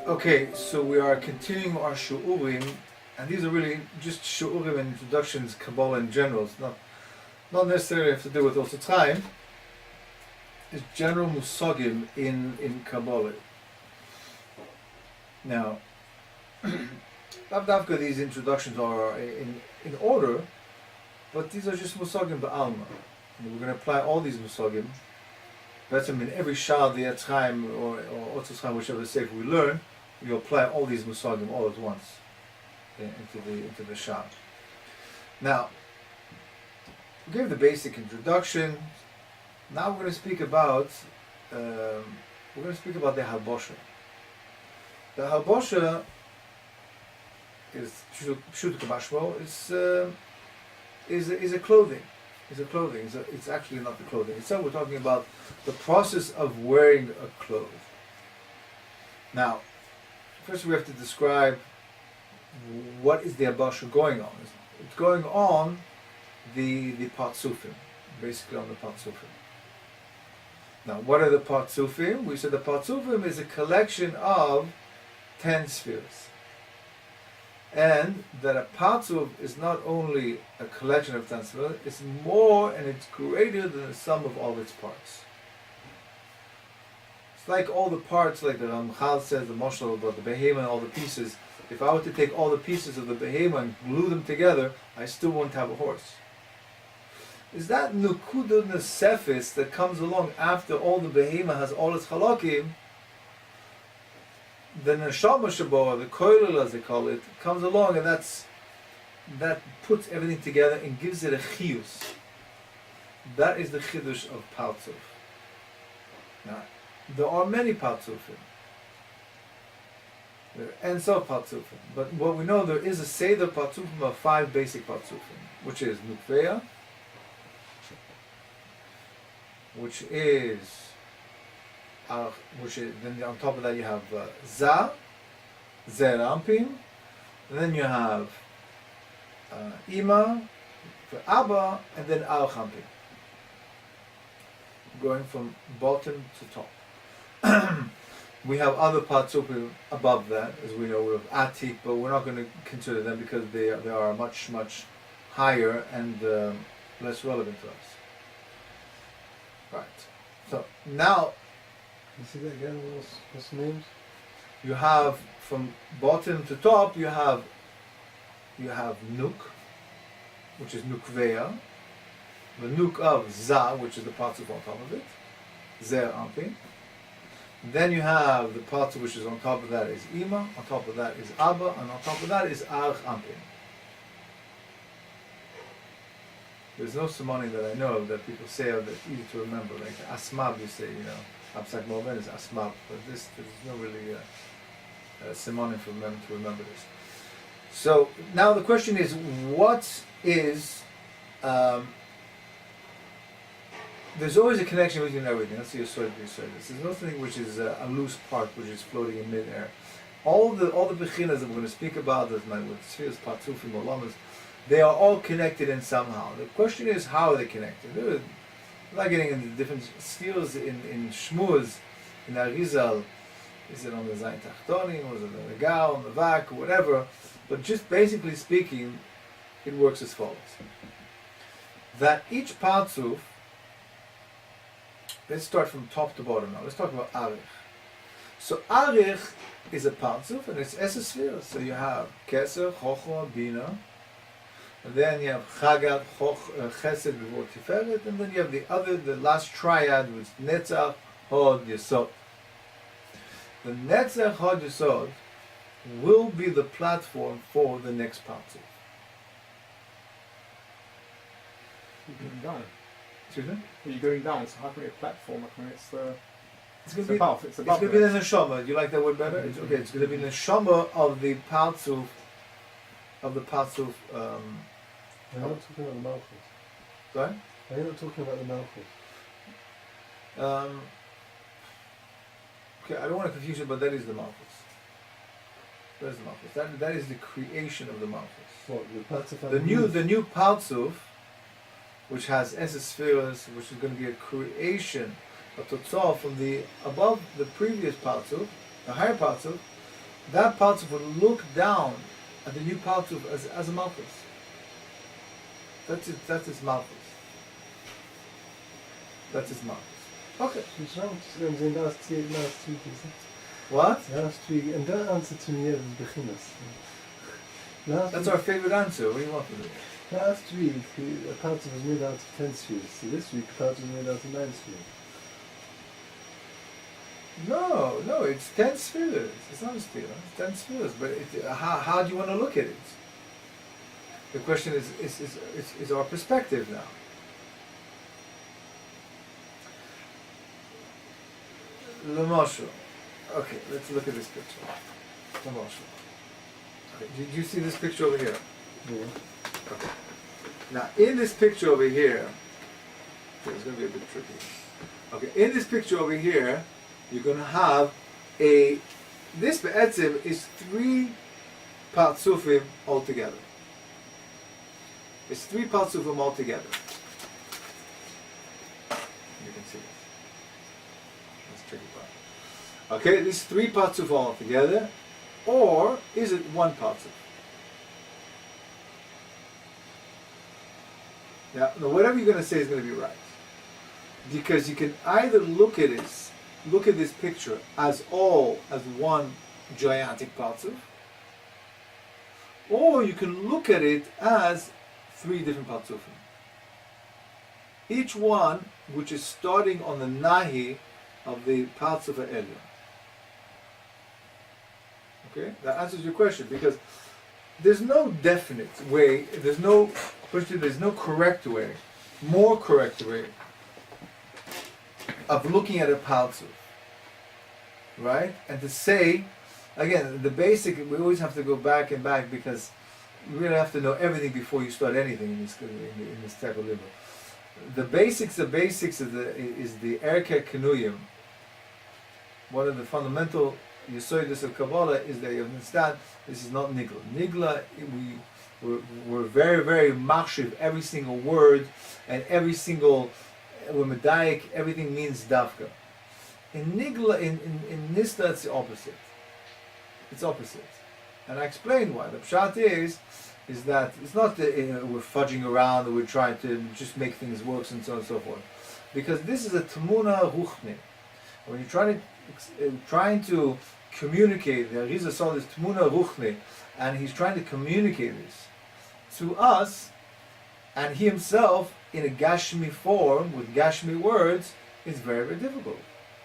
Okay, so we are continuing our shu'urim, and these are really just shu'urim and introductions, Kabbalah in general. It's not necessarily have to do with Otzrot Chaim. It's general musagim in Kabbalah. Now, Davka, these introductions are in order, but these are just musagim ba'alma. We're going to apply all these musagim. That's in every shah, the Otzrot Chaim or Otzrot Chaim, whichever sefer we learn, you apply all these musagim all at once into the shah. Now, we gave the basic introduction. Now we're going to speak about the halbosha. The halbosha is pshut kamashmo. Is a clothing. It's actually not the clothing itself. We're talking about the process of wearing a cloth. Now, first we have to describe what is the halbosha going on. It's going on the parzufim, basically on the parzufim. Now, what are the parzufim? We said the parzufim is a collection of 10 spheres. And that a parzuf is not only a collection of 10 spheres, it's more and it's greater than the sum of all its parts. It's like all the parts, like the Ramchal says, the Moshel about the behemoth and all the pieces. If I were to take all the pieces of the behemoth and glue them together, I still won't have a horse. Is that nukuda nesefis that comes along after all the behemoth has all its halakim? The neshama shabo, the koilel as they call it, comes along, and that puts everything together and gives it a chiyus. That is the chiddush of parzuf. Now, there are many parzufim. There are ensof parzufim, but what we know, there is a seder parzufim of 5 basic parzufim, which is nukveya, which is then on top of that you have za, zer ampim, and then you have ima, for abba, and then al champim, going from bottom to top. We have other parzufim above that, as we know, we have atik, but we're not going to consider them because they are much higher and less relevant to us. Right. So now, can you see that again? What's the names? You have from bottom to top. You have nuk, which is nukveya. The nuk of za, which is the parts on top of it. Zer ampin. Then you have the parts which is on top of that is ima. On top of that is abba, and on top of that is arch ampin. There's no simonim that I know of that people say are that easy to remember. Like asmab, you say, Absak Moven is asmab, but there's no really simonim for them to remember this. So now the question is, what is? There's always a connection between everything. That's the Yosef. There's nothing which is a loose part which is floating in midair. All the bechinas that we're going to speak about, with spheres, parzufim, olamas, they are all connected in somehow. The question is, how are they connected? We're not getting into different skills in Shmuz, in Arizal. Is it on the Zayin Tachtonim, or is it on the Gal, on the Vak, or whatever? But just basically speaking, it works as follows. That each parzuf, let's start from top to bottom now. Let's talk about Arich. So Arich is a parzuf, and it's Esser spheres. So you have Keser, Chochma, Bina. And then you have Chagat, Chesed, Gvur, Tiferet, and then you have the last triad, which is Netzach, Hod, Yesod. The Netzach, Hod, Yesod will be the platform for the next parzuf. You're going down. Excuse me? You're going down, so how can it be a platform? I mean, it's going to be above. It's above. It's going to be the neshama. Do you like that word better? It's okay. It's going to be the neshama of the parzuf. Are you not talking about the Malchus? Sorry? Are you not talking about the Malchus? Okay, I don't want to confuse you, but that is the Malchus. That is the Malchus. That is the creation of the Malchus. What, the Parzuf? The new parzuf, which has Esser spheres, which is going to be a creation, a totzah from the above the previous parzuf, the higher parzuf, that Partzuf would look down at the new Partzuf as a Malchus. That's his Malchus. That's his Malchus. Okay. Schreiben Sie last week, is it? What? Last week, and that answer to me is beginners. That's our favorite answer. What do you want from it? Last week, a Partzuf was made out of 10 spheres. So this week, a Partzuf was made out of 9 spheres. No, it's 10 spheres. It's not a sphere. It's 10 spheres. But how do you want to look at it? The question is our perspective now. L'mashal. Okay, let's look at this picture. L'mashal. Okay, did you see this picture over here? Yeah. Okay. Now, in this picture over here, okay, it's going to be a bit tricky. Okay, in this picture over here, you're going to have this be'etzim is 3 partzufim altogether. It's 3 partzufim altogether. You can see it. That's tricky part. Okay, these 3 partzufim altogether, or is it 1 partzuf? Now, whatever you're going to say is going to be right, because you can either look at this picture as one gigantic partzuf, or you can look at it as 3 different partzufim. Each one which is starting on the nahi of the partzuf ha'elyon. Okay, that answers your question, because there's no definite way. There's no correct way, more correct way of looking at a partzuf, right? And to say, again, the basic. We always have to go back and back, because you really have to know everything before you start anything in this type of level. The basics is the Erke Kenuyim. One of the fundamental Yesodis of Kabbalah is that you understand this is not Nigla. Nigla, we're very, very machshiv every single word, and every single, we're medayik, everything means davka. In Nigla, in Nista, it's the opposite. It's opposite. And I explained why. The pshat is that it's not that we're fudging around, or we're trying to just make things work, and so on and so forth. Because this is a Tmuna Ruchni. When you're trying to communicate, the Arizal saw this Tmuna Ruchni, and he's trying to communicate this to us, and he himself, in a Gashmi form, with Gashmi words, is very, very difficult.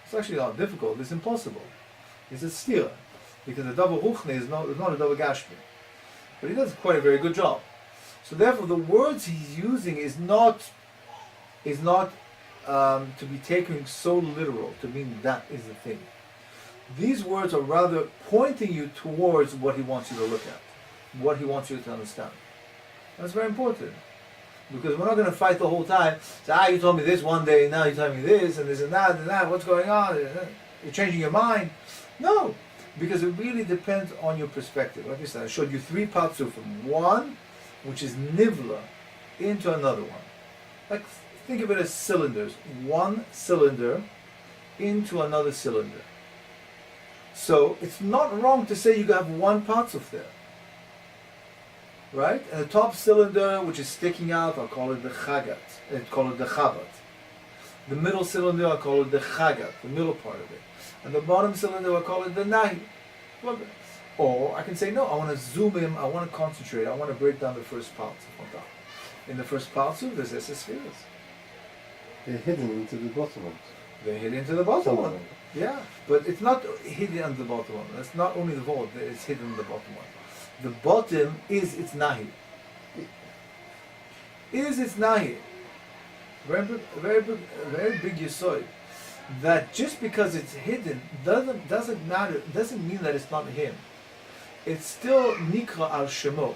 It's actually not difficult, it's impossible. It's a stira, because the double Ruchni is not a double Gashmi. But he does quite a very good job. So therefore, the words he's using is not to be taken so literal, to mean that is the thing. These words are rather pointing you towards what he wants you to look at, what he wants you to understand. That's very important, because we're not going to fight the whole time. Say, you told me this one day, now you tell me this and that. What's going on? You're changing your mind. No, because it really depends on your perspective. Like I said, I showed you 3 partzufim. One, which is nivla, into another one. Like, think of it as cylinders. One cylinder into another cylinder. So it's not wrong to say you have 1 partzuf there. Right? And the top cylinder, which is sticking out, I'll call it the chagat. I'll call it the chabat. The middle cylinder, I'll call it the chagat, the middle part of it. And the bottom cylinder, I'll call it the nahi. Or I can say, no, I want to zoom in, I want to concentrate, I want to break down the first partzuf on top. In the first partzuf, there's spheres. They're hidden into the bottom one. They're hidden into the bottom one. Yeah, but it's not hidden under the bottom one. It's not only the vault, it's hidden in the bottom one. The bottom is its nahi. Is its nahi. Very big yesod. That just because it's hidden doesn't matter. Doesn't mean that it's not him. It's still nikra al shemo.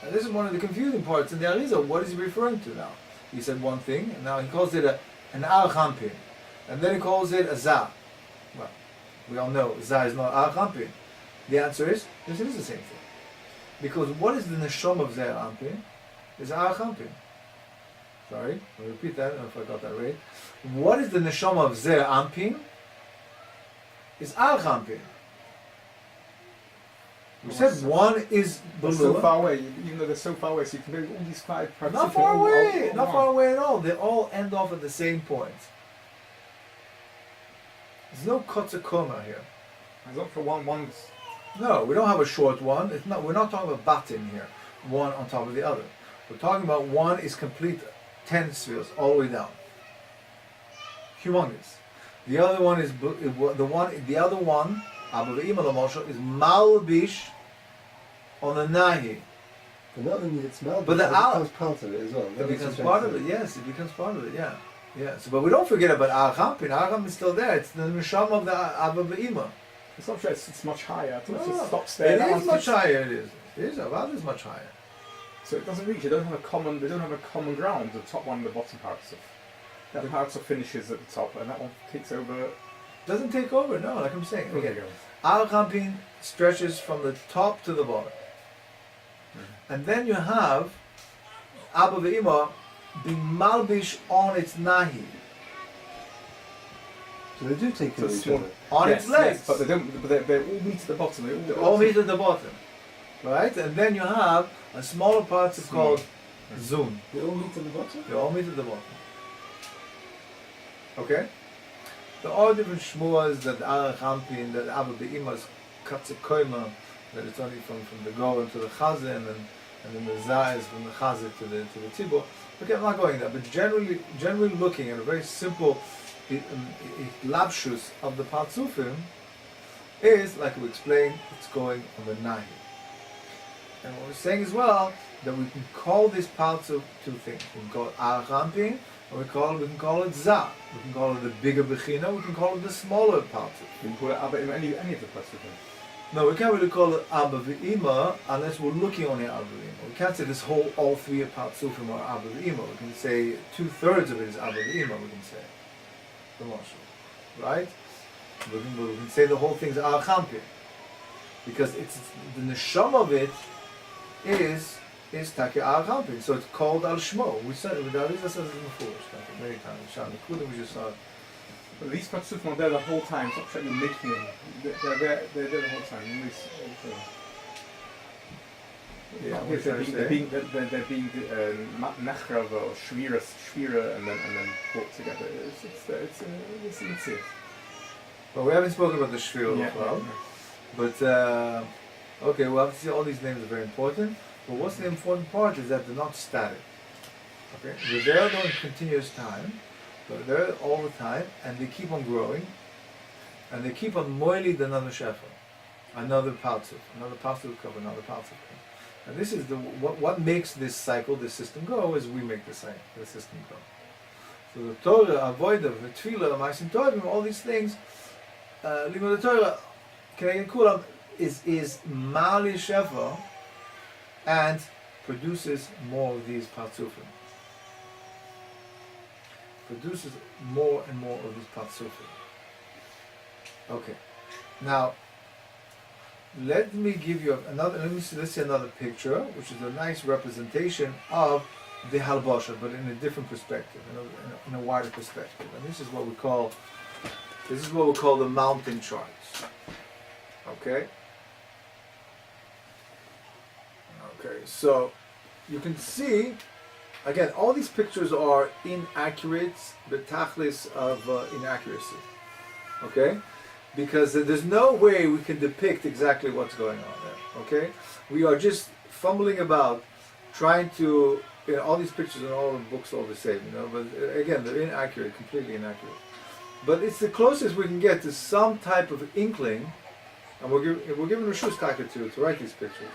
And this is one of the confusing parts in the Arizal. What is he referring to now? He said one thing, and now he calls it an al champin, and then he calls it a za. Well, we all know za is not al champin. The answer is, yes, it is the same thing. Because what is the neshama of Zer Ampin? Is Ar Champin. Sorry, I'll repeat that, I don't know if I got that right. What is the neshama of Zer Ampin? Is Ar Champin. We said one is They're so Belua. far away, even though they're so far away, so you can do all these five parts. Not far away. Not far away at all. They all end off at the same point. There's no kotzakoma here. As long for one's. No, we don't have a short one. It's not. We're not talking about batim here, one on top of the other. We're talking about one is complete 10 spheres all the way down. Humongous. The other one is the other one. Abba ve'ima l'moshe is malbish on the nahi. But not only it's malbish, But the it al- becomes part of it as well. It That becomes is part of it. Yes, it becomes part of it. Yeah, yeah. So, but we don't forget about Arampin. Arampin is still there. It's the neshama of the Abba ve'ima. It's not sure it's much higher. I thought it No, just stops there. it That is one's much just- higher. It is. It is. Abba is much higher. So it doesn't reach. They don't have a common. They don't have a common ground. The top one and the bottom parts of. That parts of finishes at the top, and that one takes over. Doesn't take over. No, like I'm saying. There Okay. you go. Arampin stretches from the top to the bottom. And then you have Abba ve'ima being malbish on its nahi, So they do take care of So each small- other. on Yes, its legs. yes, but they don't. But they all meet at the bottom. They all meet at the bottom, right? And then you have a smaller parts called zoom. They all meet at the bottom? They all meet at the bottom. Okay? There are different shmuas that Arampin, that Abba ve'ima is katzekoima, that it's only from the Goren to the Chazan, and then the Zah is from the Chazan to the Tzibur. Okay, I'm not going there, but generally looking at a very simple lapshus of the Patzufim is, like we explained, it's going on the Nahi. And what we're saying as well, that we can call this Patzuf two things. We can call it Arampin, or we can call it Zah. We can call it the bigger Bechina, we can call it the smaller Patzuf. You can call it Abba in any of the parts of them. No, we can't really call it Abba ve'ima unless we're looking only at Abba ve'ima. We can't say this whole, all three of Patzufim are Abba ve'ima. We can say 2/3 of it is Abba ve'ima, we can say. The Moshe. Right? We can say the whole thing's Arampin. Because it's the neshama of it is Take Arampin. So it's called Al Shmo. We said it, the Arizal says it before, many times. Shah Nekuda, we just saw it. But these parts are there the whole time. It's not like you're making them. They're there the whole time. Yeah, Yes, they're being nachrav or shvira and then brought together. It's it. But we haven't spoken about the Shvir as well. But, okay, well, obviously all these names are very important. But what's the important part is that they're not static. Okay? They're there during continuous time. They're there all the time, and they keep on growing. And they keep on moiling another shefa. Another patzuf cover, another patzuf cover. And this is what makes this cycle, this system go, is we make the system go. So the Torah, Avodah, the Tefillah, Ma'asim Tovim, all these things, Limud Torah, Keneged Kulam, is Mali Shefa and produces more of these Patzufim. Produces more and more of these Patzufim. Okay. Now, let me give you let's see another picture, which is a nice representation of the halbasha, but in a different perspective, in a wider perspective. And this is what we call the mountain charts. Okay. Okay. So you can see, again, all these pictures are inaccurate, but tachlis of inaccuracy. Okay. Because there's no way we can depict exactly what's going on there. Okay, we are just fumbling about, trying to. All these pictures and all the books are all the same, But again, they're inaccurate, completely inaccurate. But it's the closest we can get to some type of inkling, and we're given Rashus Taka to write these pictures.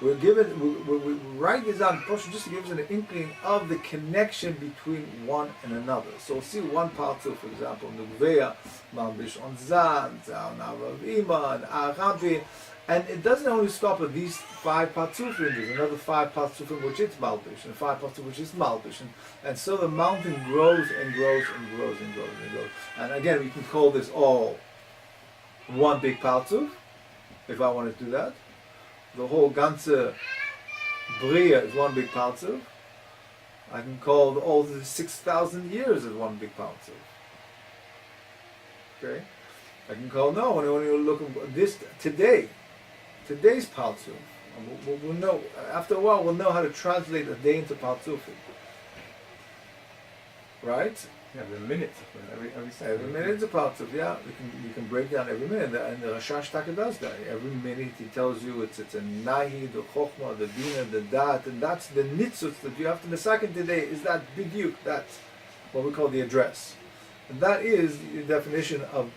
We write this down just to give us an inkling of the connection between one and another. So we'll see one partzuf, for example, Nugveya, Malbish on Zan, Navav Ima, and Arabi, and it doesn't only stop at these 5 partzufim. There's another 5 partzufim which is Malbish, and 5 partzufim which is Malbish, and so the mountain grows and grows and grows and grows and grows. And again, we can call this all one big partzuf, if I want to do that. The whole ganze Bria is one big partzuf. I can call all the 6,000 years as one big partzuf. Okay? I can call, when you look at this today, today's Partsuf, we'll know, after a while we'll know how to translate a day into Partsufim. Right? Yeah, every minute, every second. Every minute is a Partsuf, yeah. You can break down every minute, and the Rashash Taka does that. Every minute he tells you it's a Nahi, the Chokhmah, the Bina, the Dat, and that's the Nitzutz that you have to. The second today is that Bidyuk, that's what we call the address. And that is the definition of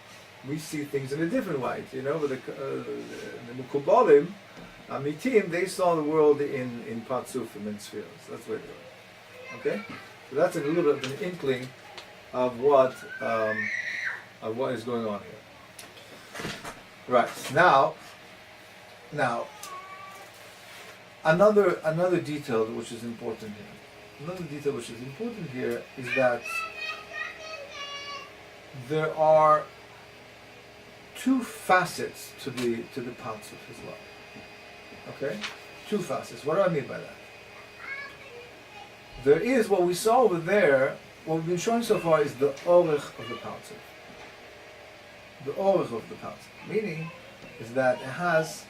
we see things in a different light, but the Mukubalim, Amitim, they saw the world in Partsufim and spheres. That's what they were. Okay? So that's a little bit of an inkling of what is going on here. Right. Now another detail which is important here. Another detail which is important here is that there are two facets to the Partsuf as well. Okay? Two facets. What do I mean by that? There is what we saw over there, what we've been showing so far is the Orech of the Partsuf. The Orech of the Partsuf. Meaning is that it has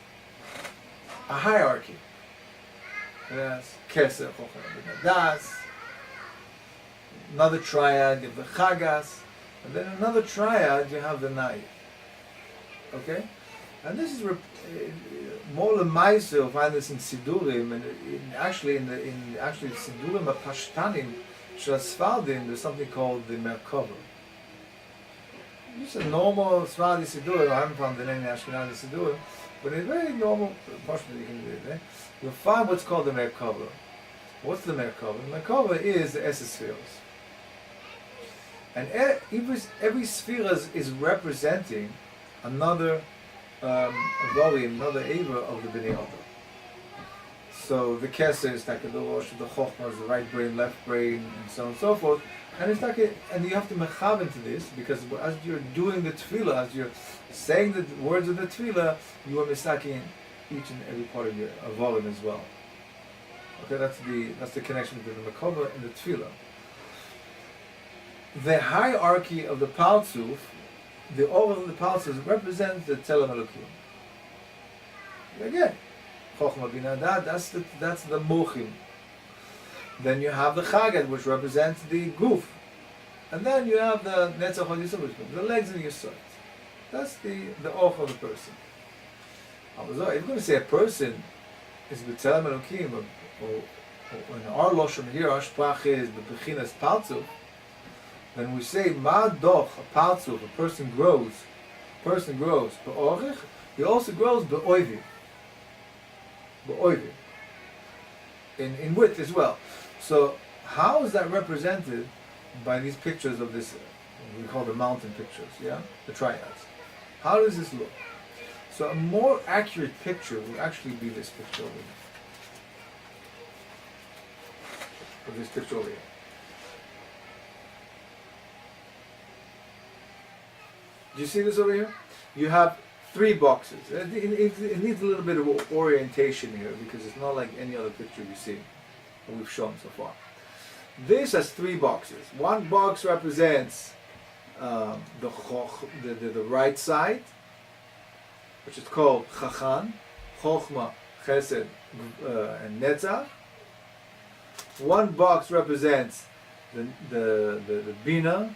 a hierarchy. It has Keser, Chochmah, Das, another triad, you have the Chagas, and then another triad, you have the Naif. Okay? And this is more lemaisa, you'll find this in Sidurim, and actually Sidurim Pashtanim Shasfardim, there's something called the Merkava. Just a normal Sfardi Sidurim, I haven't found in any Ashkenazi Sidurim, but in a very normal Pashtan you can do it. You'll find what's called the Merkava. What's the Merkava? The Merkava is the Esses spheres. And every sphere is representing another volume, another Eva of the Bnei Adam. So the Keser is like the Rosh, the Chochmah is the right brain, left brain, and so on and so forth. And it's like and you have to mechav into this, because as you're doing the tefillah, as you're saying the words of the tefillah, you are misaking each and every part of your volume as well. Okay, that's the connection between the Merkava and the tefillah. The hierarchy of the Partsuf, the Orech of the Partsuf represents the Tzelem Elokim. Again, Chochmah Bina Dat, that's the Mochim. Then you have the Chagad, which represents the Guf. And then you have the Netzach Hod Yisod, the legs and Yisod. That's the Orech of the person. If you're going to say a person is the Tzelem Elokim, or in our Lashon here, our Shprach is the Bechinas Partsuf, when we say Ma'adoch, a Partsuf, a person grows, Be'orech, he also grows Be'oivim. Be'oivim. In width as well. So, how is that represented by these pictures of this, we call the mountain pictures, yeah? The triads. How does this look? So, a more accurate picture would actually be this picture over here. Or this picture over here. Do you see this over here? You have three boxes. It needs a little bit of orientation here, because it's not like any other picture you see that we've shown so far. This has three boxes. One box represents the right side, which is called Chachan, Chochmah, Chesed, and Netzach. One box represents the Bina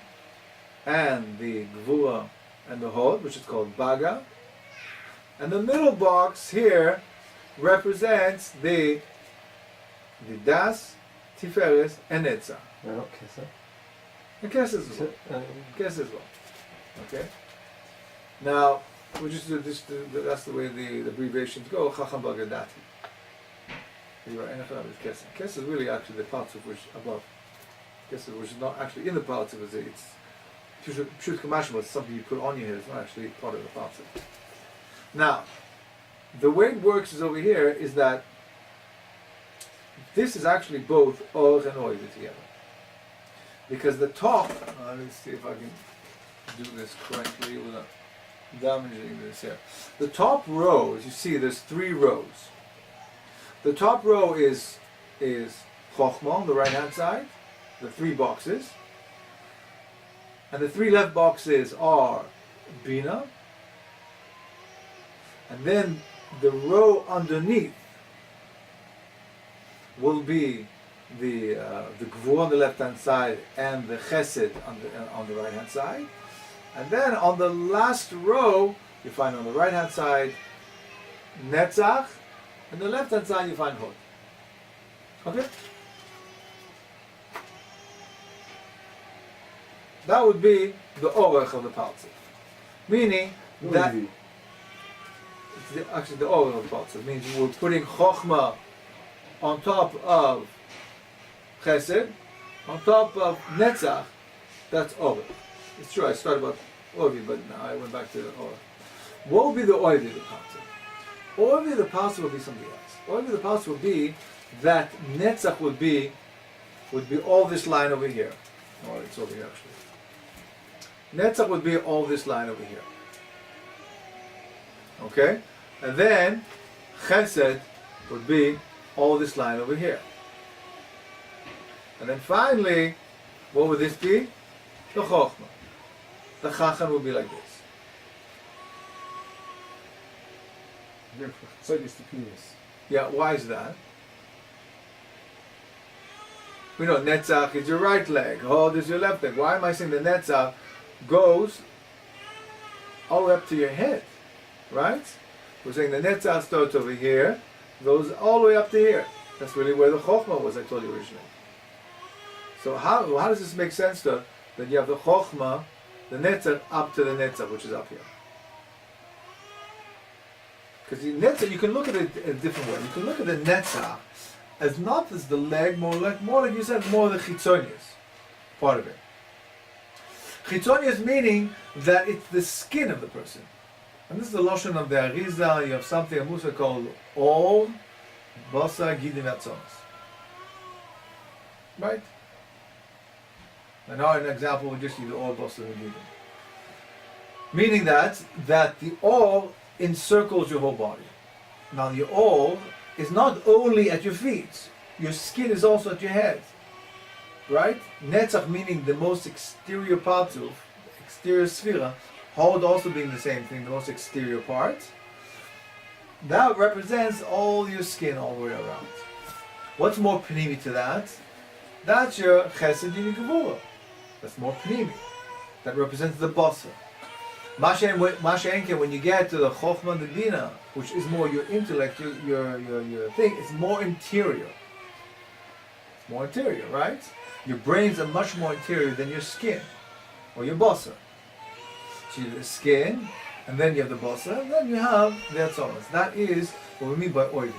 and the Gvura and the Hod, which is called Baga. And the middle box here represents the Das, Tiferes, and Netzach. They're not Keser. And Keser as well. Keser as well. Okay? Now, we just do this, that's the way the abbreviations go. Chacham Bagadati. You are Enacham is Keser. Keser is really actually the parts of which above. Keser, which is not actually in the parts of it. It's Pshut Kamashma, it's something you put on your head. It's not actually part of the parts of it. Now, the way it works is over here is that this is actually both Orech and Oivit together. Because the top, let's see if I can do this correctly without damaging this here. The top row, as you see, there's three rows. The top row is Chochmah on the right hand side, the three boxes. And the three left boxes are Bina. And then the row underneath will be the Gvur on the left hand side and the Chesed on the right hand side. And then on the last row, you find on the right hand side Netzach, and the left hand side you find Hod. Okay? That would be the Orech of the Paltzif. Meaning that it's actually the Orech of the Paltzif. Means we're putting Chochmah on top of Chesed, on top of Netzach, that's Orech. It's true, I started about Ovi, but now I went back to Orech. What would be the Ovi of the Paltzif? Ovi of the Paltzif would be something else. Ovi of the Paltzif would be that Netzach would be all this line over here. Or it's over here actually. Netzach would be all this line over here. Okay? And then Chesed would be all this line over here. And then finally, what would this be? The Chochmah. The Chacham would be like this. So it's the penis. Yeah, why is that? We know Netzach is your right leg, Hod is your left leg. Why am I saying the Netzach goes all the way up to your head? Right? We're saying the Netzach starts over here, goes all the way up to here. That's really where the Chochmah was, I told you originally. So how does this make sense to that you have the Chochmah, the Netzach up to the Netzach, which is up here? Because the Netzach, you can look at it in a different way. You can look at the Netzach as not as the leg, more like you said, more the Chitzonius part of it. Chitzonius meaning that it's the skin of the person. And this is the Lashon of the Arizal. You have something, a Musa called Or, Basa, Gidim, Atzonos. Right? And now an example, we just use the Or, Basa, and Gidim. Meaning that the Or encircles your whole body. Now the Or is not only at your feet, your skin is also at your head. Right? Netzach meaning the most exterior part of, exterior sphera, Hod also being the same thing, the most exterior part. That represents all your skin all the way around. What's more pnimi to that? That's your Chesed Yini Gevura. That's more pnimi. That represents the Basa. Mashenke, when you get to the Chochmah and the Bina, which is more your intellect, your thing, it's more interior. It's more interior, right? Your brains are much more interior than your skin or your Basa. So you have the skin, and then you have the Basa, and then you have the Atzomas. That is what we mean by Oivi.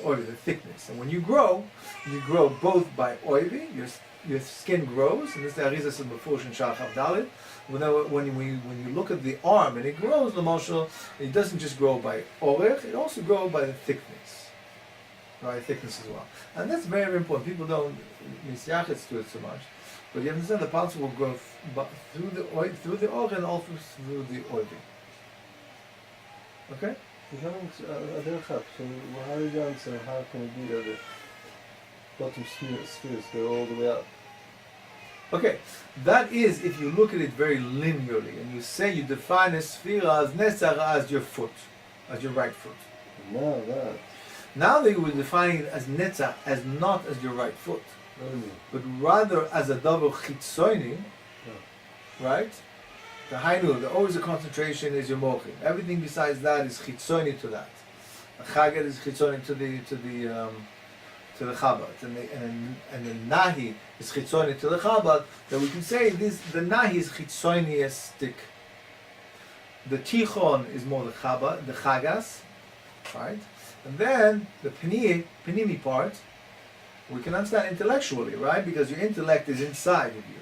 Oivi, the thickness. And when you grow both by Oivi, your skin grows, and this is the Arizal says proficient Shachar Dalit. When you look at the arm and it grows, the marshal, it doesn't just grow by orech, it also grows by the thickness. Right, thickness as well. And that's very, very important. People don't misyachets to it so much. But you understand the parts will grow through the orech and also through the oiving. Okay? So how do you answer how can it be that the bottom spheres go all the way up? Okay, that is if you look at it very linearly and you say you define a sphere as Netzach as your foot, as your right foot. Now that you will define it as Netzach as not as your right foot, but rather as a double Chitzoni, right? The Hainu, always the concentration is your Mochim. Everything besides that is Chitzoni to that. The Chaget is Chitzoni to the Chabad, and the Nahi is Chitzoni to the Chabad, that we can say this, the Nahi is Chitzoniistic. The Tichon is more the Chabad, the Chagas, right? And then the Penimi part, we can understand intellectually, right? Because your intellect is inside of you.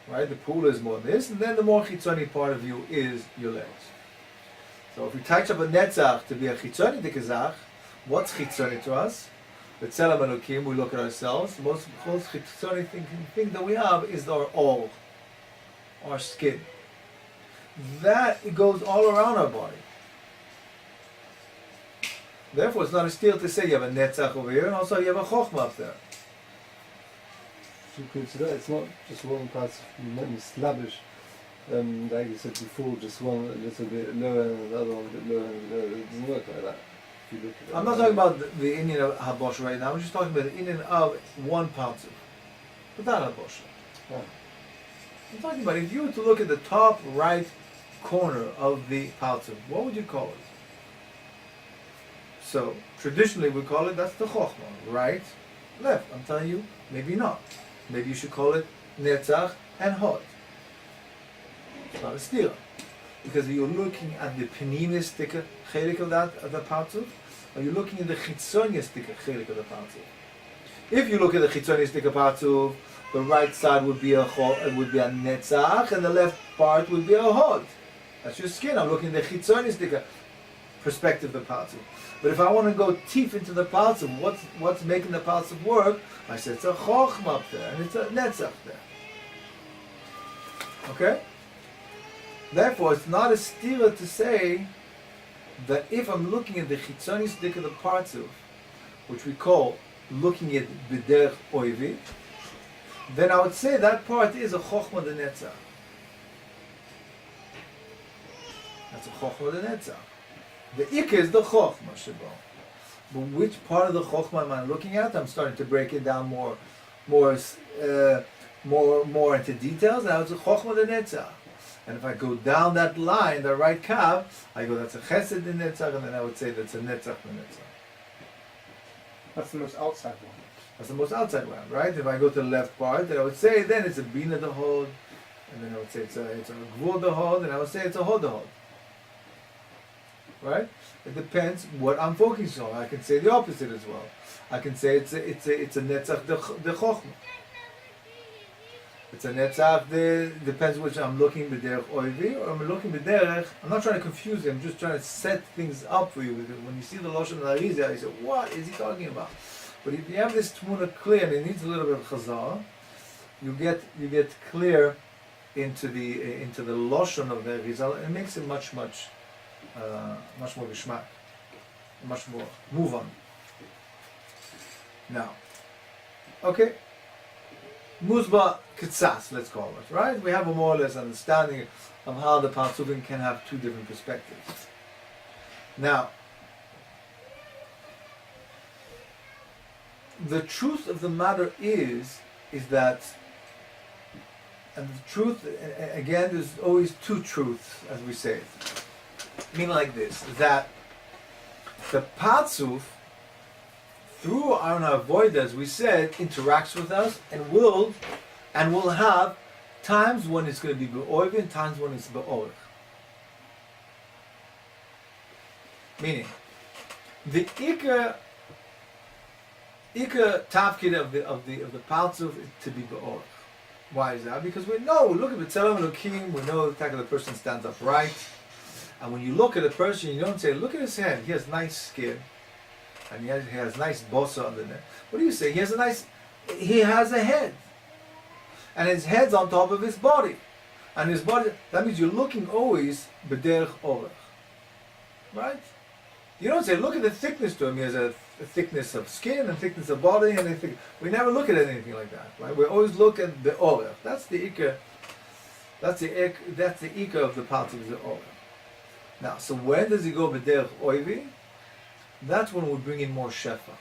Right? The pool is more this, and then the more Chitzoni part of you is your legs. So if we touch up a Netzach to be a Chitzoni Dikazach, what's Chitzoni to us? The Tzelem Elokim, we look at ourselves. The most Chitzoni thing that we have is our all, our skin. That it goes all around our body. Therefore, it's not a steal to say you have a Netzach over here, and also you have a Chochmah up there. So it's not just one part of slavish like you said before, just one a little bit lower and the other one a bit lower and lower. It doesn't work like that. If you look at it I'm not talking about the Indian of Habosh right now. I'm just talking about the Indian of one partzuf, without Habosh. Oh. I'm talking about if you were to look at the top right corner of the partzuf, what would you call it? So traditionally we call it, that's the chokhmah, right, left. I'm telling you, maybe not. Maybe you should call it netzach and hod. It's not a stira, because you're looking at the penimistic chelik of that of the partzuf, or you're looking at the chitzonistic chelik of the partzuf. If you look at the chitzonistic partzuf, the right side would be a netzach, and the left part would be a hod. That's your skin. I'm looking at the chitzonistic perspective of the partzuf. But if I want to go deep into the partzuf, what's making the partzuf work? I said it's a chokhmah up there, and it's a netzach there. Okay? Therefore, it's not a stira to say that if I'm looking at the chitzoni stick of the partzuf, which we call looking at b'derech oivi, then I would say that part is a chokhmah de netzach. That's a chokhmah de netzach. The ikka is the chokhmah shebo. But which part of the chokhmah am I looking at? I'm starting to break it down more into details. Now it's a chokhmah de netzach. And if I go down that line, the right kav, I go, that's a chesed in netzach, and then I would say that's a netzach in netzach. That's the most outside one. That's the most outside one, right? If I go to the left part, then I would say, then it's a bina de hod, and then I would say it's a gvur de hod, and I would say it's a hod de hod. Right? It depends what I'm focusing on. I can say the opposite as well. I can say it's a netzach de chokhmah. It's a netzach, depends which I'm looking b'derech oivi, or I'm looking b'derech, I'm not trying to confuse you, I'm just trying to set things up for you. When you see the Lashon of Arizal, you say, what is he talking about? But if you have this tmuna clear, and it needs a little bit of chazal, you get clear into the Lashon of the Arizal, and it makes it much more geshmak, much more move on. Now, okay. Muzba Kitsas, let's call it, right? We have a more or less understanding of how the Partzufim can have two different perspectives. Now, the truth of the matter is that, and the truth, again, there's always two truths, as we say it. Meaning like this, that the Partzuf, through our avoid, as we said, interacts with us and will have times when it's going to be be'oiv and times when it's be'orich. Meaning, the ikar tafkid of the partzuf is to be be'orich. Why is that? Because we know, look at B'Tselem Elokim, we know the fact that the person stands upright, and when you look at a person, you don't say, look at his head, he has nice skin. And he has nice bossa on the neck. What do you say? He has a head. And his head's on top of his body. And his body, that means you're looking always b'derech orech. Right? You don't say, look at the thickness to him. He has a thickness of skin and thickness of body. And we never look at anything like that. Right? We always look at the orech. That's the ikar. That's the ikar of the part of the orech. Now, so when does he go b'derech oivi? That's when we bring in more shefa.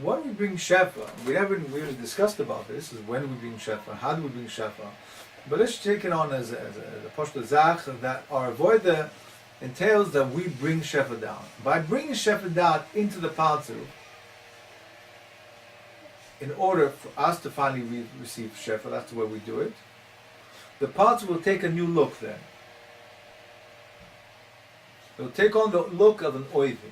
When we bring shefa, we haven't really discussed about this, is when we bring shefa, how do we bring shefa? But let's take it on as a poshta zach, that our avoida entails that we bring shefa down. By bringing shefa down into the partzuf, in order for us to finally receive shefa, that's the way we do it, the partzuf will take a new look then. It will take on the look of an oivi.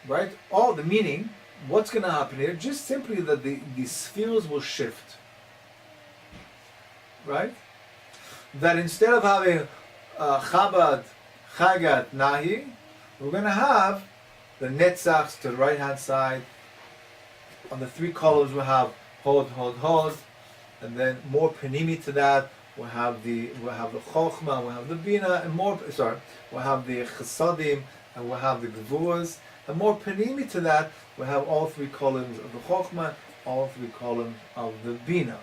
Right? All the meaning, what's going to happen here? Just simply that the spheres will shift. Right? That instead of having Chabad, Chagat, Nahi, we're going to have the Netzachs to the right hand side. On the three columns we'll have Hod, Hod, Hod, and then more Panimi to that. We'll have the Chokhmah, we'll have the Bina, and we'll have the Chesadim, and we'll have the Gvuras. And more Panimi to that, we'll have all three columns of the Chokhmah all three columns of the Bina.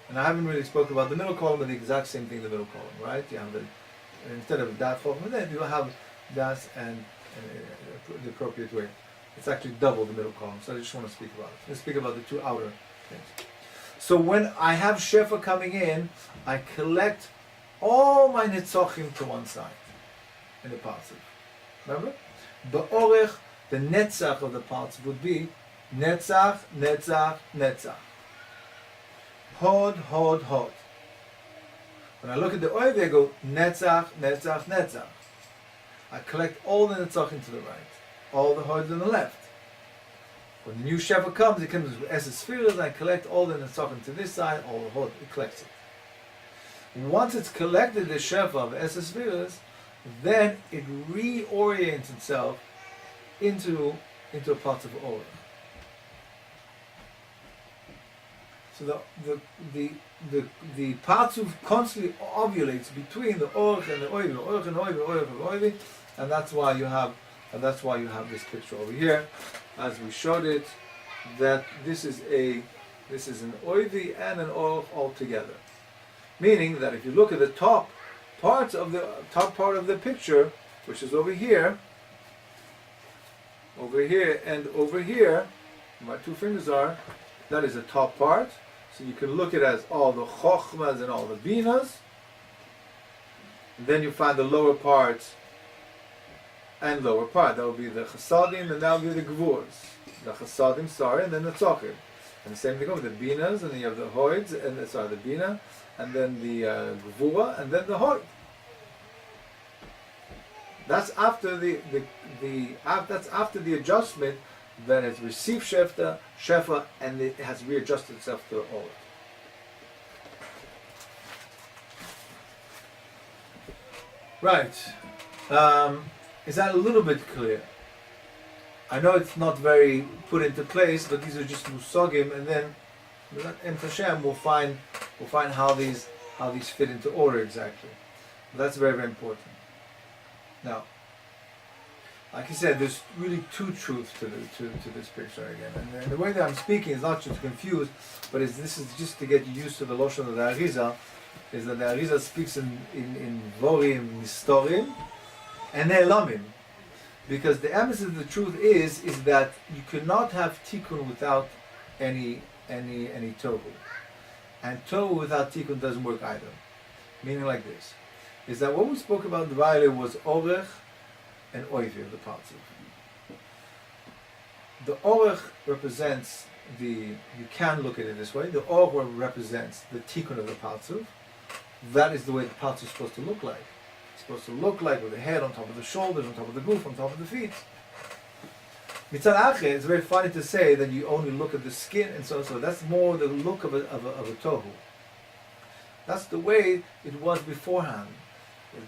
And I haven't really spoken about the middle column, but the exact same thing in the middle column, right? You have instead of that column, then you have das and the appropriate way. It's actually double the middle column, so I just want to speak about it. Let's speak about the two outer things. So when I have Shefa coming in, I collect all my Netzochim to one side in the Partzuf. Remember? Ba'orech, the Netzach of the Partzuf would be Netzach, Netzach, Netzach. Hod, Hod, Hod. When I look at the Oiv, I go Netzach, Netzach, Netzach. I collect all the Netzachim to the right, all the Hods on the left. When the new Shefa comes, it comes with Esses Spheres, and I collect all the Netzachim to this side, all the Hod, it collects it. Once it's collected the Shefa of Esses Spheres, then it reorients itself into a part of Orach. So the Partzuf constantly ovulates between the Orach and the Oivi, Orach and Oivi, Orach and Oivi, and that's why you have this picture over here, as we showed it, that this is an Oivi and an Orach all together. Meaning that if you look at the top part of the picture, which is over here, and over here, my two fingers are, that is the top part. So you can look at it as all the chokhmas and all the binas. And then you find the lower part and lower part. That will be the chasadim, and that will be the gvurs. The chasadim, and then the tzachim. And the same thing over the binas, and then you have the hoids, and the bina, and then the gvura, and then the hoid. That's after that's after the adjustment. Then it's received Shefa, and it has readjusted itself to the Orach. Right. Is that a little bit clear? I know it's not very put into place, but these are just musagim, and then in Hashem we'll find how these fit into order exactly. But that's very, very important. Now, like I said, there's really two truths to this picture again, and the way that I'm speaking is not just to confuse, but this is just to get you used to the loshon of the Arizal. Is that the Arizal speaks in vorim, nistorim, and ne'elamim, because the emphasis of the truth is that you cannot have tikkun without any tohu, and tohu without tikkun doesn't work either. Meaning like this, is that what we spoke about in the Vayle was orech and oivi of the Partzuf. The orech represents you can look at it this way, the orech represents the tikkun of the Partzuf. That is the way the Partzuf is supposed to look like. It's supposed to look like with the head on top of the shoulders, on top of the goof, on top of the feet. Mitzad Ache, it's very funny to say that you only look at the skin, and so that's more the look of a tohu. That's the way it was beforehand.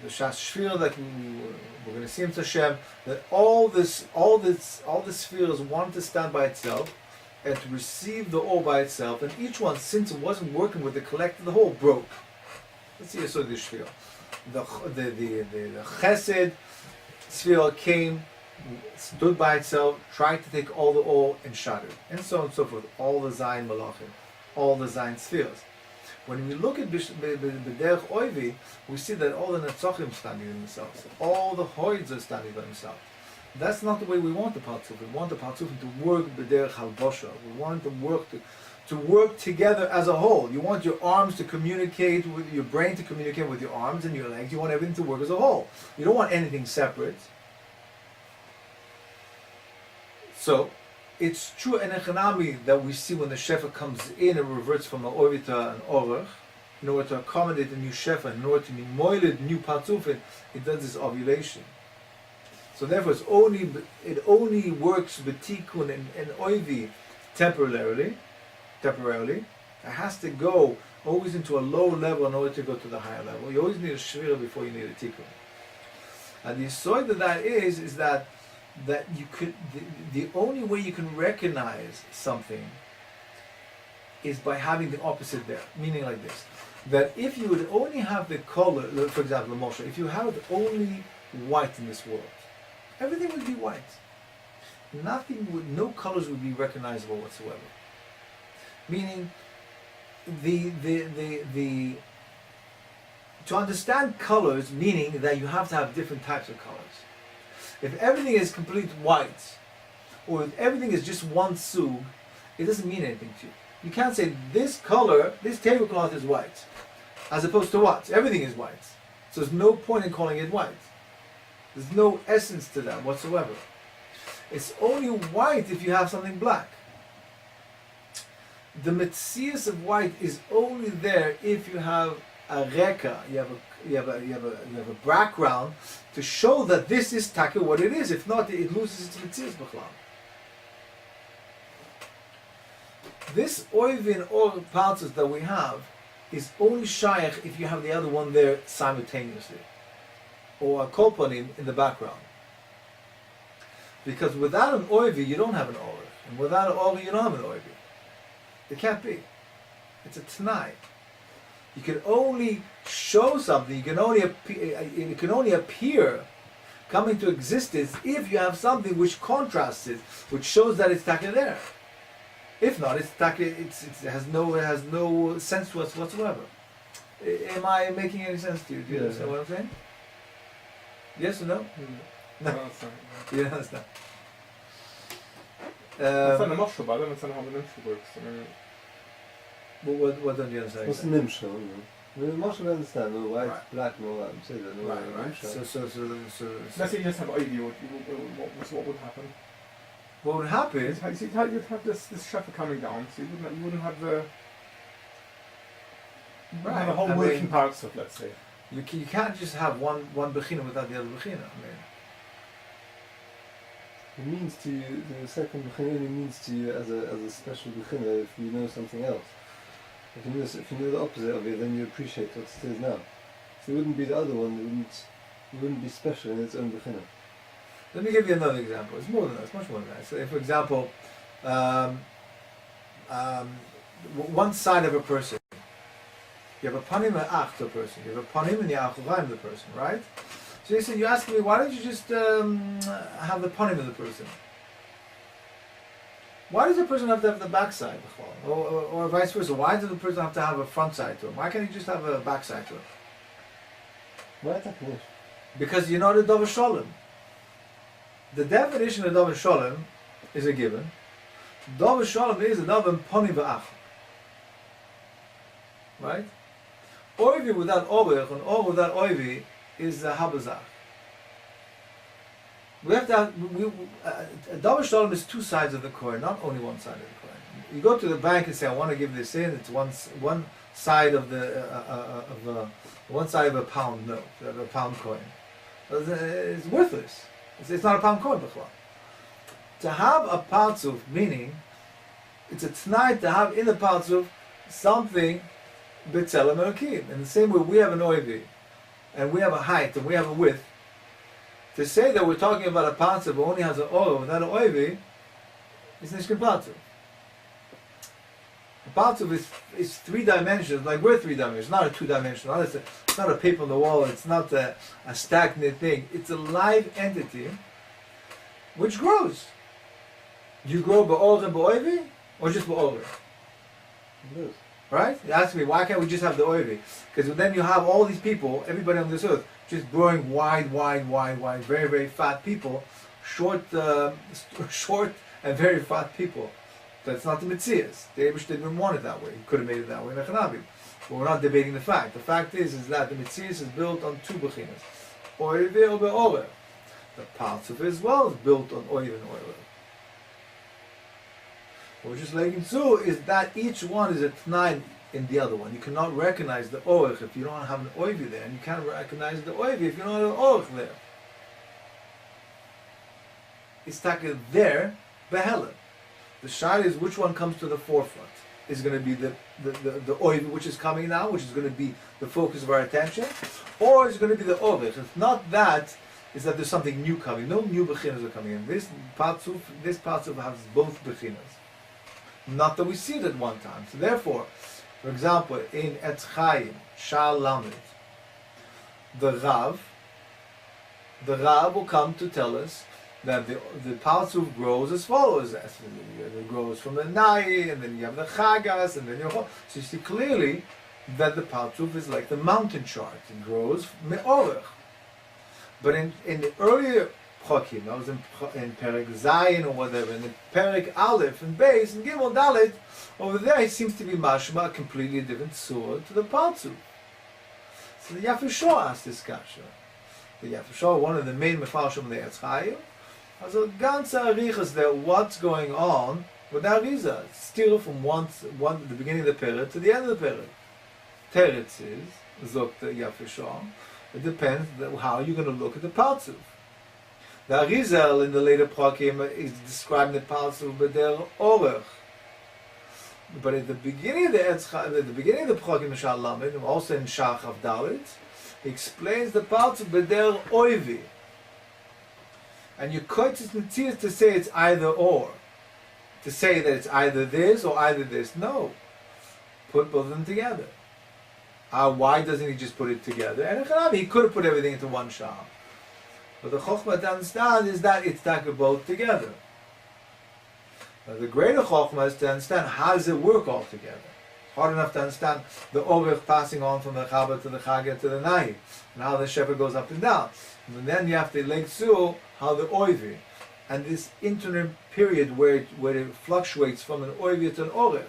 The Shashfir that we're going to see in Hashem, that all the spheres wanted to stand by itself and to receive the all by itself, and each one, since it wasn't working with the collective, the whole broke. Let's see so the Shfir. The Chesed sphere came, stood by itself, tried to take all the all and shattered, and so on and so forth. All the Zayin Malachim, all the Zayin spheres. When we look at B'derech Oivi, we see that all the Netzachim standing in themselves, all the Hoids are standing by themselves. That's not the way we want the Partzuf. We want the Partzuf to work B'derech Halbosha. We want them to work together as a whole. You want your arms to communicate with your brain, to communicate with your arms and your legs. You want everything to work as a whole. You don't want anything separate. So, it's true in Echanami that we see when the Shefa comes in, it reverts from an Oivi to an Orach, in order to accommodate the new Shefa, in order to be moiled new Partzufin, it does this ovulation. So therefore it only works with Tikkun and Oivi temporarily. It has to go always into a low level in order to go to the higher level. You always need a Shvira before you need a Tikkun. And the side of that is that you could, the only way you can recognize something is by having the opposite there. Meaning like this, that if you would only have the color, for example, Moshe, if you have only white in this world, everything would be white. No colors would be recognizable whatsoever. Meaning, the to understand colors, meaning that you have to have different types of colors. If everything is complete white, or if everything is just one sug, it doesn't mean anything to you. You can't say this color, this tablecloth is white, as opposed to what? Everything is white. So there's no point in calling it white. There's no essence to that whatsoever. It's only white if you have something black. The metzias of white is only there if you have a reka, you have a background to show that this is taka what it is. If not, it loses its metzias b'chlal. This oivin or parts that we have is only shaykh if you have the other one there simultaneously, or a kolpanim in the background. Because without an oivi, you don't have an orich, and without an orich, you don't have an oivi. It can't be. It's a t'nai. You can only show something. You can only it can only appear, come into existence if you have something which contrasts it, which shows that it's taka there. If not, it's taka. It has no sense to us whatsoever. Am I making any sense to you? Do you understand what I'm saying? Yes or no? No. You don't understand. It's not a mushroom, but I don't understand how the nimshal works. What don't you understand? What's the nimshal? I mean, most of understand, no white, black, no white. Say that, no Right. So let's say you just have ID, what would happen? what would happen? You'd have this shepherd coming down, so you wouldn't have the whole working parts of, let's say. You can't just have one bechina without the other bechina. I mean, it means to you, the second bechina only means to you as a special bechina if you know something else. If you know the opposite of it, then you appreciate what it is now. If it wouldn't be the other one, it wouldn't be special in its own bechina. let me give you another example. It's more than that. It's much more than that. So, if, for example, one side of a person, you have a panim and ach to a person. You have a panim and the achurim the person, right? So you ask me, why don't you just have the panim of the person? Why does the person have to have the backside? Or vice versa? Why does the person have to have a front side to him? Why can't he just have a backside to him? Why technique? Because you know the Davar Shalom. The definition of Davar Shalom is a given. Davar Shalom is a Davar Panim v'ach. Right? Oivi without Ovech and Ov without Oivi is a Habazach. We have to have, Davar Shalom is two sides of the coin, not only one side of the coin. You go to the bank and say, I want to give this in, it's one side of one side of a pound note, of a pound coin. It's worthless. It's not a pound coin, b'chla. To have a partzuf, meaning, it's a t'nai to have in the partzuf something b'tzelem elokim. In the same way we have an oivi, and we have a height, and we have a width. To say that we're talking about a partzuf who only has an oil without an oivi, is nishkin partzuf. A partzuf is three dimensions, like we're three dimensions, not a two-dimensional. It's not a paper on the wall, it's not a stagnant thing. It's a live entity which grows. You grow ba'or and ba'oivi, or just ba'or? Right? You ask me, why can't we just have the oivi? Because then you have all these people, everybody on this earth, just growing wide, very, very fat people, short and very fat people. That's not the Metzias. The Abish didn't want it that way. He could have made it that way. But we're not debating the fact. The fact is that the Metzias is built on two bechinas. Oive or be'ore. The parts of it as well is built on oive and oive. What we're just letting to is that each one is a t'nai in the other one. You cannot recognize the oich if you don't have an oive there, and you can't recognize the oive if you don't have an oich there. It's taka there, behelen. The shayla is which one comes to the forefront. Is going to be the oiv which is coming now, which is going to be the focus of our attention, or is it going to be the ovich? If not that, is that there's something new coming. No new bechinas are coming in. This patzuf has both bechinas. Not that we see it at one time. So therefore, for example, in Otzrot Chaim, Shal Lamed, the Rav will come to tell us that the Parzuf grows as follows. It grows from the Nai, and then you have the Chagas, and then so you see clearly that the Parzuf is like the mountain chart. It grows me'orech. But in the earlier Chokim, that was in Perek Zayin or whatever, in the Perek Aleph and Beis and Gimel Dalet, over there it seems to be mashma, a completely different sword to the Parzuf. So the Yafashor asked this kasha. The Yafashor, one of the main mefarshim of the Otzrot Chaim, has a ganze arichas there. What's going on with the Arizal? Still from the beginning of the period to the end of the period. Teretz is zok the Yafashor. It depends how you're going to look at the Parzuf. The Arizal in the later Prakim is describing the Parzuf b'der orech. But at the beginning of the Prakim Mishal Lamed, also in Shach of Dalit, he explains the Parzuf b'der oivi. And you quote his Netzias to say it's either or. To say that it's either this or either this. No. Put both of them together. Why doesn't he just put it together? And he could have put everything into one shah. But the chokhmah to understand is that it's both together. Now the greater chokhmah is to understand how does it work all together. It's hard enough to understand the orech passing on from the Chabad to the Chaga to the Nahi, and how the shepherd goes up and down. And then you have to link through how the oivi, and this interim period where it fluctuates from an oivi to an orech.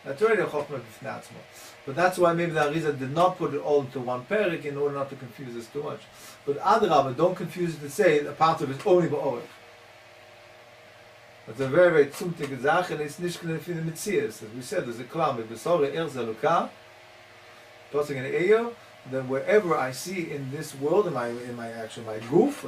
That's already a chokhmah b'fnatzma. But that's why maybe the Arizal did not put it all into one perik in order not to confuse us too much. But Adrabah, don't confuse it to say a part of it is only ba'orech. It's a very, very tzumtige Zach, and it's nicht going to fit the Metzias. As we said, there's a klam, with Besore Erzelukah, passing in the Eyo, then wherever I see in this world, in my goof,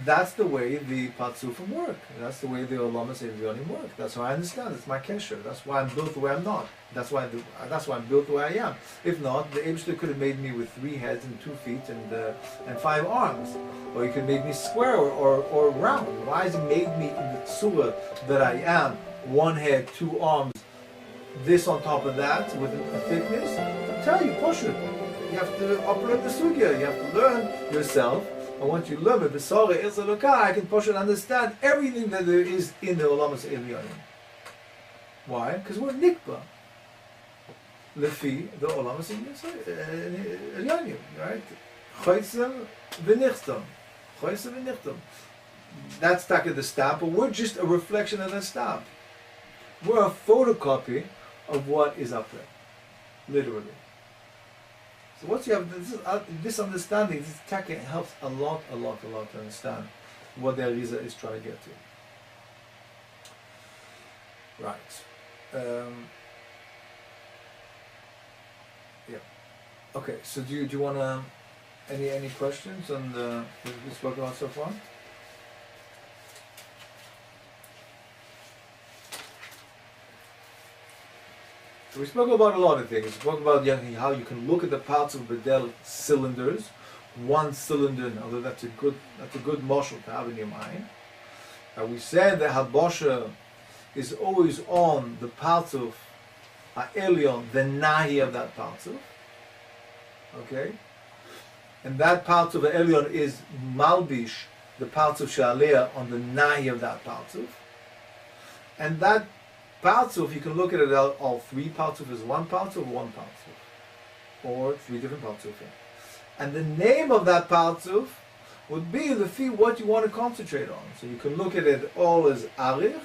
that's the way the Parzufim work. That's the way the Olamas Evyonim work. That's how I understand. It's my kesher. That's why I'm built the way I'm not. That's why I'm built the way I am. If not, the Eibshter could have made me with 3 heads and 2 feet and 5 arms, or he could make me square or round. Why has he made me in the tzura that I am? 1 head, 2 arms, this on top of that with a thickness. To tell you, push it. You have to operate the sugya. You have to learn yourself. And once you learn it, I can push and understand everything that there is in the Olamas Elyonim. Why? Because we're nikba. Lefi the Olamas Elyonim, right? Choysem v'nichtam. Choysem v'nichtam. That's stuck at the stamp, but we're just a reflection of the stamp. We're a photocopy of what is up there, literally. So once you have this understanding, this taka helps a lot to understand what the Arizal is trying to get to. Right. Yeah. Okay. So do you want to any questions on what we spoke about so far? So we spoke about a lot of things. We spoke about how you can look at the parts of Bedel cylinders, one cylinder. Although that's a good mashal to have in your mind. We said that Habosha is always on the parts of Ha'elyon, the Nahi of that parts of. Okay, and that part of Ha'elyon is Malbish, the parts of Sha'aleh on the Nahi of that parts of, and that Parzuf, you can look at it all 3 Parzuf as 1 Parzuf, 1 Parzuf, or 3 different Parzuf. And the name of that Parzuf would be what you want to concentrate on. So you can look at it all as Arich,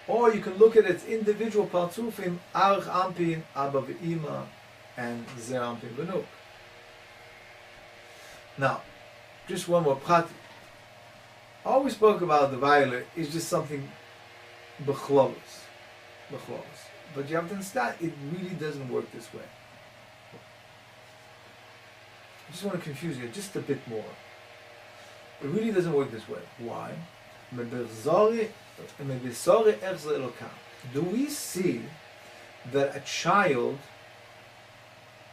or you can look at its individual Parzufim, Arich Ampin, Abba V'Ima, and Zer Ampin V'Nuk. Now, just one more prat. All we spoke about the violet is just something b'chlovos. But you have to understand, it really doesn't work this way. I just want to confuse you just a bit more. It really doesn't work this way. Why? Do we see that a child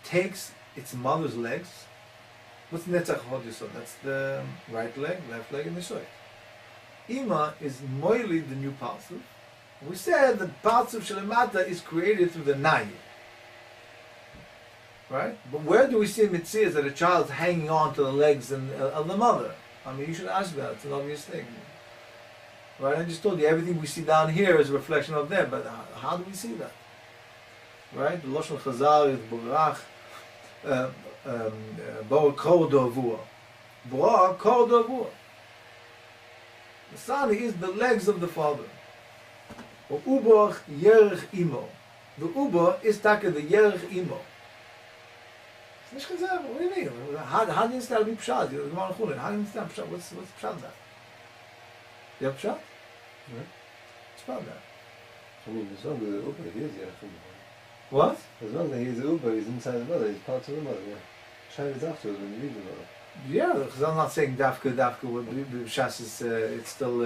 takes its mother's legs? What's Netzach Hodisot? That's the right leg, left leg, and the shoy. Ima is moili, the new parsuf. We said that parts of Shalemata is created through the Nayi. Right? But where do we see in Metzias that a child's hanging on to the legs of the mother? I mean, you should ask that. It's an obvious thing. Right? I just told you, everything we see down here is a reflection of them, but how do we see that? Right? The Lashon Chazal is Borach, Bo Kol Dovua. Bo Kol Dovua. The son is the legs of the father. Ubach Yerech Imo. The Uba is taka the Yerech Imo. It's not Chazal. What do you mean? How do you understand Pshat? How do you understand Pshat? What's Pshat that? You have Pshat? What's Pshat that? I mean, as long as the Uber, he is Yerech Imo. What? As long as he's the Uber, he's inside the mother, he's part of the mother, yeah. Shine is afterwards when you read the mother. Yeah, because I'm not saying Dafka with Shas is it's still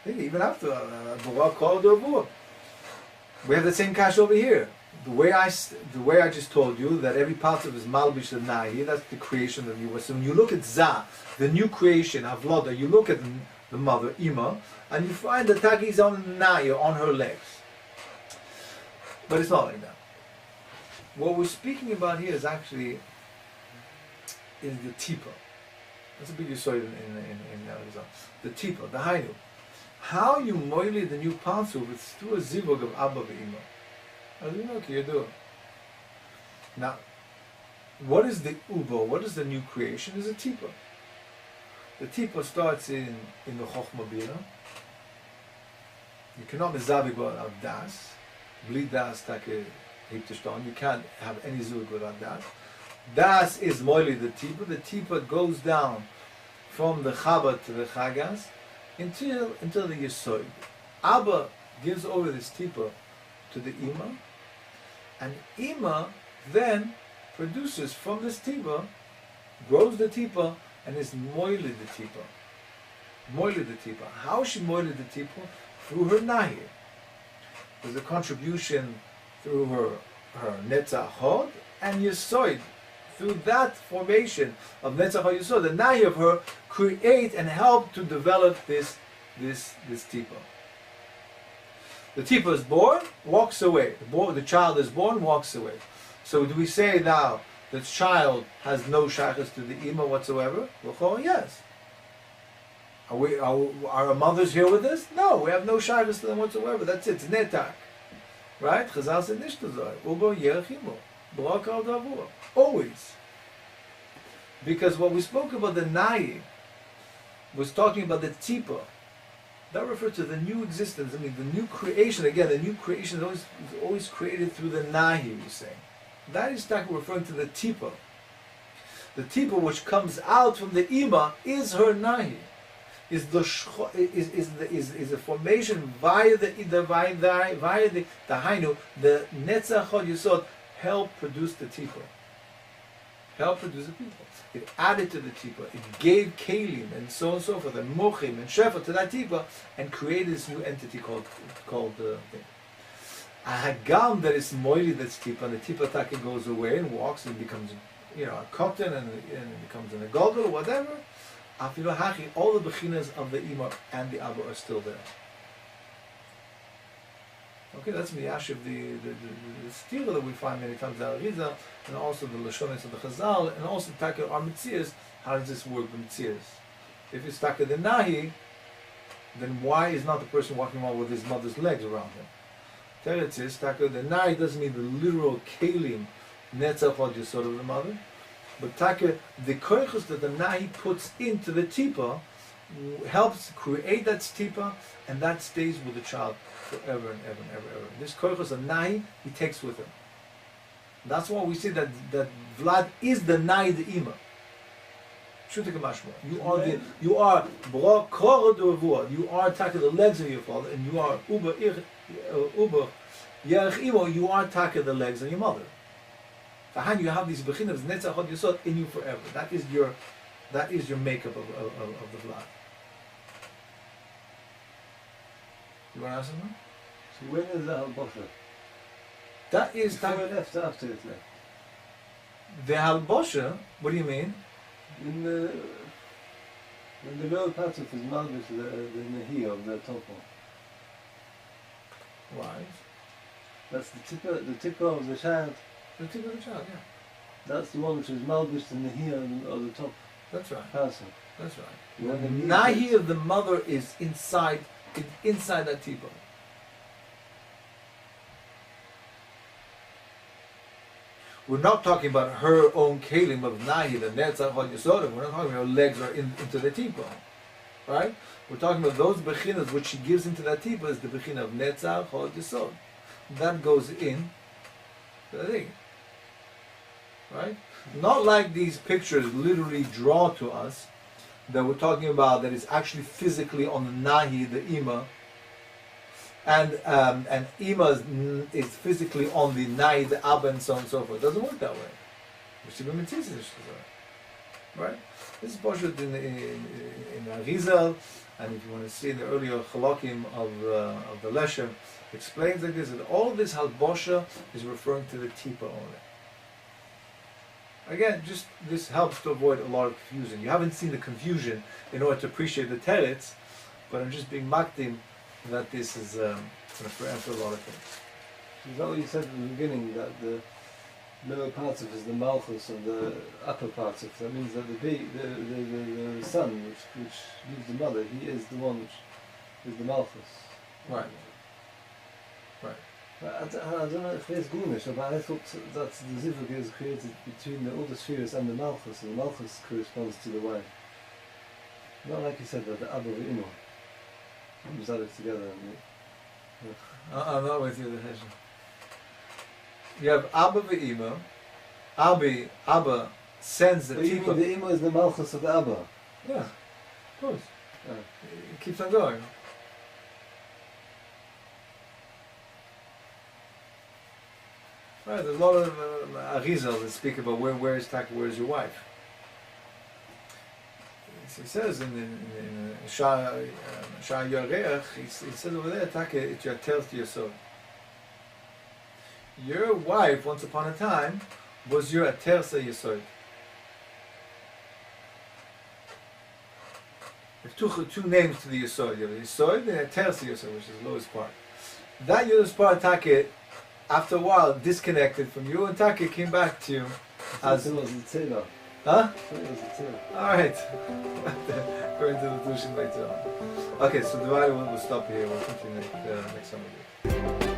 even after Borach Kol Dovua. We have the same cash over here. The way I just told you that every part of his malbish the nahi, that's the creation of you. So when you look at Za, the new creation Havloda, you look at the mother Ima, and you find the tagis on nahi, on her legs. But it's not like that. What we're speaking about here is actually is the tipa. That's a big yisoid in Arizal. The tipa, the hainu. How you moili the new pansuf, it's through a zivug of Abba v'Ima. As you know, you do. Now, what is the ubo? What is the new creation? Is a tipa. The tipa starts in the chokhmah bina. You cannot be zabig without das. Bleed das take hiptishton. You can't have any zivug without das. Das is moili the tipa. The tipa goes down from the chabat to the chagas until the yesod. Abba gives over this tipa to the ima, and ima then produces from this tipa, grows the tipa, and is moili the tipa. Moili the tipa. How is she moili the tipa? Through her nahi. There's a contribution through her netzach hod and yesod. Through that formation of netzach hod yesod, the nahi of her create and help to develop this tipa. The tipa is born, walks away. The child is born, walks away. So do we say now the child has no shaykhs to the ima whatsoever? Well, yes. Are our mothers here with us? No, we have no shaykhs to them whatsoever. That's it. It's netak. Right? Chazal said nishtazar. Ubo yerachimo. Borach Kol Dovua. Always. Because what we spoke about the na'i was talking about the tipa. That refers to the new existence. I mean, the new creation. Again, the new creation is always created through the nahi, we say. That is referring to the tipa. The tipa which comes out from the ima is her nahi. Is the formation via the hainu, the netzach hod yesod help produce the tipa. Help produce the people. It added to the tipa. It gave kalim and so on and so forth, and mochim and shefa to that tipa, and created this new entity called the thing. A hagam that is moili that's tipa, and the tipa taka goes away and walks and becomes, a cotton and it becomes an agogel or whatever. Afilu hachi, all the bechinas of the ima and the abba are still there. Okay, that's miyashiv the stila that we find many times in Arizal, and also the lashonis of the Chazal, and also taka our mitzias. How does this work, the mitzias? If it's taka the nahi, then why is not the person walking around with his mother's legs around him? Teretz is taka the nahi doesn't mean the literal kelim netzach hod yesod of the mother, but taka the koichos that the nahi puts into the tipa helps create that tipa, and that stays with the child forever and ever and ever and ever. This koichos of nahi he takes with him. That's why we say that Vlad is the nahi the ima. You are Borach Kol Dovua. You are taka the legs of your father, and you are uber yerech imo. You are taka the legs of your mother. You have these bechinas netzach hod yesod in you forever. That is your makeup of the Vlad. You want to ask something? So when is that halbosha? That is before it left, after it left. The halbosha. What do you mean? When the lower part of his mouth is the nahi of the top one. Why? That's the tip of the child. The tip of the child, yeah. That's the one which is malbish the nahi on the top. That's right. How so? That's right. When The the nahi of the mother is inside that teapot. We're not talking about her own kelim of nahi, the netzach hod yesod. We're not talking about her legs are into the teapot, right? We're talking about those bechinas which she gives into that teapot is the bechina of netzach hod yesod. That goes in the thing, right? Not like these pictures literally draw to us that we're talking about that is actually physically on the nahi, the ima, and ima is physically on the nahi, the abba, and so on and so forth. It doesn't work that way. Right? This is Boshut in Arizal, and if you want to see in the earlier halakim of the Leshem, explains like this, that all of this halbosha is referring to the tipa only. Again, just this helps to avoid a lot of confusion. You haven't seen the confusion in order to appreciate the teretz, but I'm just being makdim that this is going to preempt a lot of things. Is that what you said at the beginning, that the lower parts of it is the malchus and the upper parts of it? That means that the son, which leaves the mother, he is the one which is the malchus. Right. Right. I don't know if there's Gunish, but I thought that the zivug is created between all the spheres and the malchus, and the malchus corresponds to the wife. Not like you said that the abba v'imo comes out together. I'm not with you, the Heshem. You have abba v'imo. Abba sends the But you tipa. mean the imo is the malchus of the abba? Yeah, of course. Oh. It keeps on going. Right, there's a lot of Arizal that speak about where is your wife. He says in Shah Yareach, he says over there, Taka, it's your tail to your soul. Your wife, once upon a time, was your atersa yesod. There's two names to the yesod. You have the yesod and atersa yesod, which is the lowest part. That lowest part, Taka, after a while, disconnected from you, and Taka came back to you as... It was the tzela. Huh? It was the tzela. Alright. Going to the Dushin later on. Okay, so the video will stop here. We'll continue next time.